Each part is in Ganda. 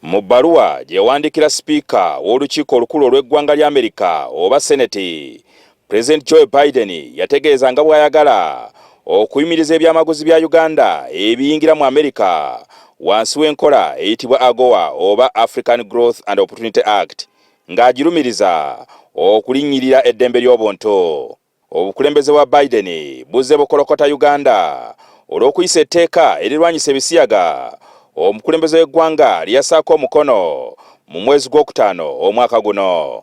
Mu bbaluwa gye yawandiikira sipiika w'olukiiko olukulu olw'eggwanga lya Amerika oba Seneti, President Joe Biden yategeeza nga bw'ayagala okuyimiriza ebyamaguzi bya Uganda ebiyingira mu Amerika wansi w'enkola eyitibwa AGOA oba African Growth and Opportunity Act ng'agirumiriza okulinnyirira eddembe ly'obuntu. Obukulembeze bwa Biden buzze bukolokota Uganda olw'okuyisa etteeka erirwanyisa ebisiyaga omukulembeze w'eggwanga lyassaako omukono mu mwezi gw'okutaano omwaka guno.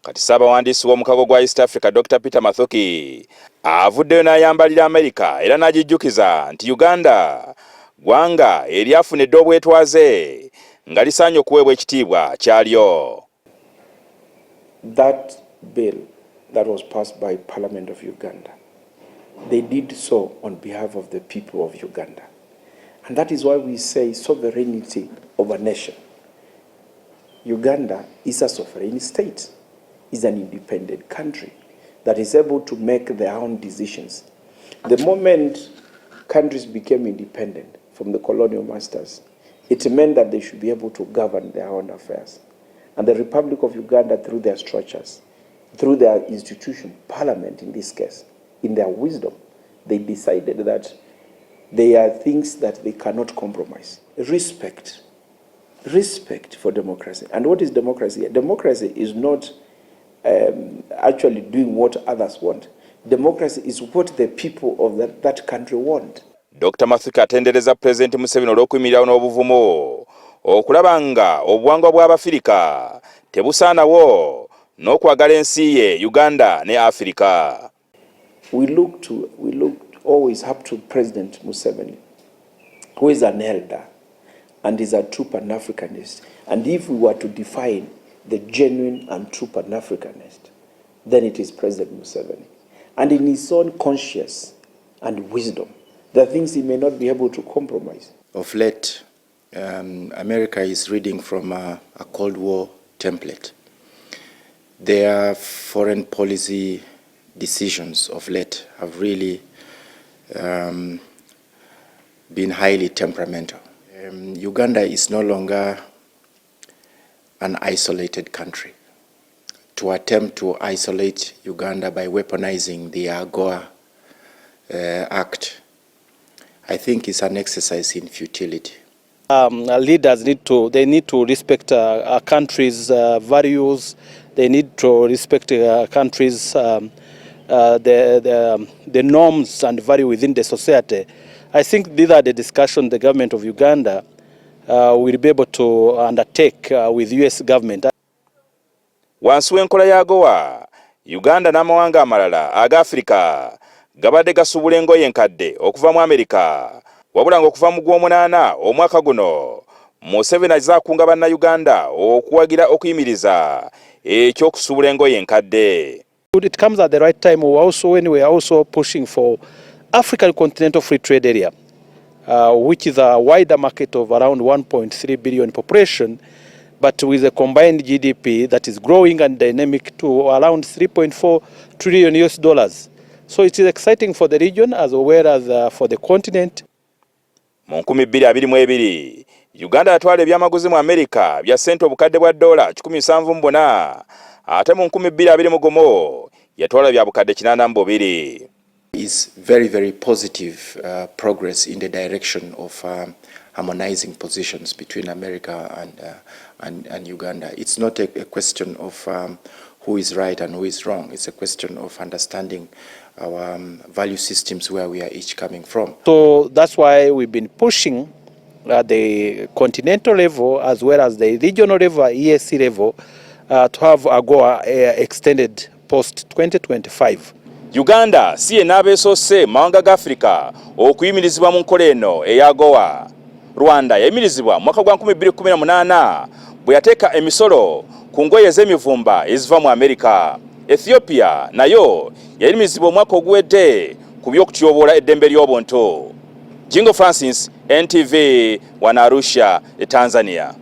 Kati Ssabawandiisi w'omukago gwa East Africa Dr. Peter Mathuki avuddeyo n'ayambalira Amerika era n'agijjukiza nti Uganda ggwanga eryafunidde obwetwaze nga lisaanye okuweebwa ekitiibwa kyalyo. That bill that was passed by Parliament of Uganda, they did so on behalf of the people of Uganda. And that is why we say sovereignty of a nation. Uganda is a sovereign state, is an independent country that is able to make their own decisions. The moment countries became independent from the colonial masters, it meant that they should be able to govern their own affairs. And the Republic of Uganda, through their structures, through their institution, Parliament in this case, in their wisdom, they decided that there are things that they cannot compromise. Respect for democracy. And what is democracy? Democracy is not actually doing what others want. Democracy is what the people of that country want. Dr. Mathuki atendereza President Museveni olw'okuyimirirawo n'obuvumu okulaba nga obuwangwa bw'Abafirika tebusaanawo n'okwagala ensi ye Uganda ne Africa. We look always up to President Museveni, who is an elder and is a true Pan-Africanist. And if we were to define the genuine and true Pan-Africanist, then it is President Museveni. And in his own conscience and wisdom, there are things he may not be able to compromise. Of late, America is reading from a Cold War template. Their foreign policy decisions of late have really been highly temperamental. Uganda is no longer an isolated country. To attempt to isolate Uganda by weaponizing the AGOA Act, I think is an exercise in futility. Leaders need to respect a country's values. They need to respect a country's the norms and value within the society. I think these are the discussions the government of Uganda will be able to undertake with US government. Wansi w'enkola ya AGOA, Uganda n'amawanga amalala aga Afrika gabadde gasubula engoye enkadde okuva mu Amerika. Wabula ng'okuva mu Gw'omunaana omwaka guno, Museveni azaakunga bannayuganda okuwagira okuyimiriza ekyokusubula engoye enkadde. It comes at the right time when we are also pushing for African Continental Free Trade Area, which is a wider market of around 1.3 billion population, but with a combined GDP that is growing and dynamic to around 3.4 trillion US dollars. So it is exciting for the region as well as for the continent. Mu 2022, Uganda yatwala ebyamaguzi mu Amerika bya sente obukadde bwa $174, ate mu 2021 yatwala bya bukadde 82. Is very, very positive progress in the direction of harmonizing positions between America and Uganda. It's not a question of who is right and who is wrong. It's a question of understanding our value systems, where we are each coming from. So that's why we've been pushing at the continental level as well as the regional level, EAC level, to have AGOA extended post 2025. Uganda si enaabeesoose mawanga ga Afrika okuyimirizibwa mu nkola eno eya AGOA. Rwanda yayimirizibwa mu mwaka gwa 2018 bwe yateeka emisolo ku ngoye ez'emivumba eziva mu Amerika. Ethiopia nayo yayimirizibwa omwaka oguwedde ku by'okutyoboola eddembe ly'obuntu. Jingo Francis, NTV, Arusha, Tanzania.